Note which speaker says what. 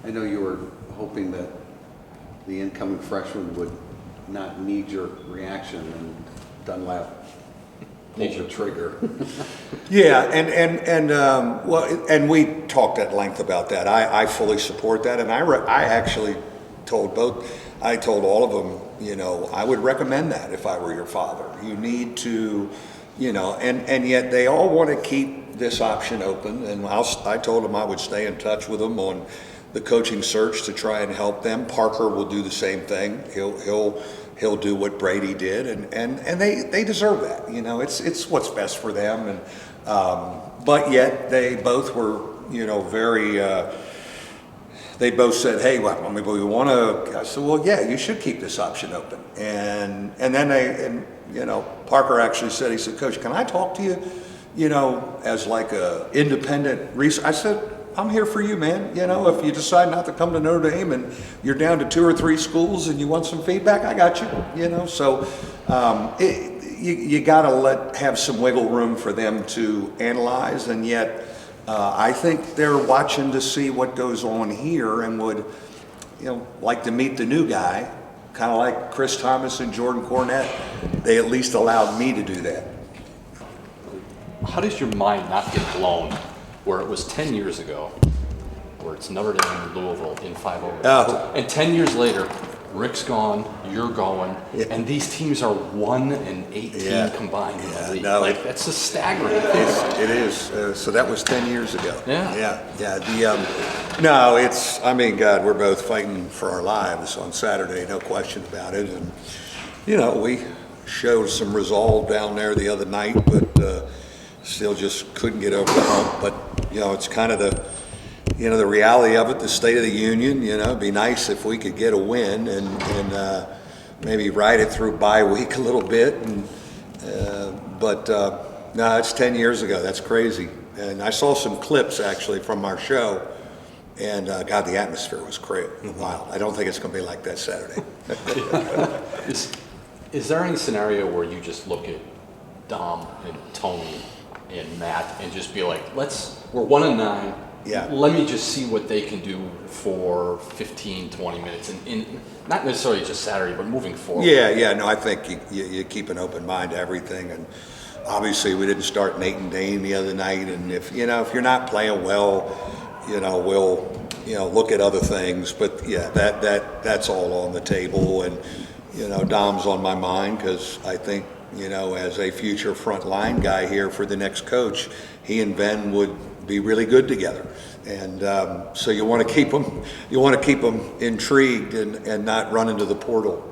Speaker 1: I know you were hoping that the incoming freshman would not knee-jerk reaction and Dunlap pulled the trigger.
Speaker 2: Yeah, and we talked at length about that. I fully support that, and I actually told all of them, you know, I would recommend that if I were your father. You need to, you know, and yet they all want to keep this option open, and I told them I would stay in touch with them on the coaching search to try and help them. Parker will do the same thing. He'll do what Brady did, and they deserve that. You know, it's what's best for them, and but yet they both were, you know, very. They both said, "Hey, well, we want to." I said, "Well, yeah, you should keep this option open." And then you know, Parker actually said, he said, "Coach, can I talk to you, you know, as like a independent research?" I said, "I'm here for you, man. You know, if you decide not to come to Notre Dame and you're down to 2 or 3 schools and you want some feedback, I got you." You know, so you got to have some wiggle room for them to analyze, and yet I think they're watching to see what goes on here and would, you know, like to meet the new guy, kind of like Chris Thomas and Jordan Cornette. They at least allowed me to do that.
Speaker 3: How does your mind not get blown where it was 10 years ago, where it's Notre Dame and Louisville in 5 overtimes, and 10 years later, Rick's gone, you're going, and these teams are 1-18 combined in the league.
Speaker 2: No,
Speaker 3: like, that's just staggering.
Speaker 2: It is. So that was 10 years ago.
Speaker 3: Yeah.
Speaker 2: No, it's. I mean, God, we're both fighting for our lives on Saturday, no question about it. And you know, we showed some resolve down there the other night, but still just couldn't get over the hump. But you know, it's kind of the. You know, the reality of it, the State of the Union, you know, it'd be nice if we could get a win and maybe ride it through bye week a little bit. But no, it's 10 years ago. That's crazy. And I saw some clips actually from our show, and God, the atmosphere was great. Wow. I don't think it's going to be like that Saturday.
Speaker 3: Is there any scenario where you just look at Dom and Tony and Matt and just be like, we're 1-9.
Speaker 2: Yeah.
Speaker 3: Let me just see what they can do for 15, 20 minutes, and not necessarily just Saturday, but moving forward.
Speaker 2: Yeah. No, I think you keep an open mind to everything, and obviously we didn't start Nate and Dane the other night, and if you're not playing well, you know, we'll look at other things. But yeah, that's all on the table, and you know, Dom's on my mind because I think, you know, as a future front line guy here for the next coach, he and Ben would be really good together, and so you want to keep them intrigued and not run into the portal.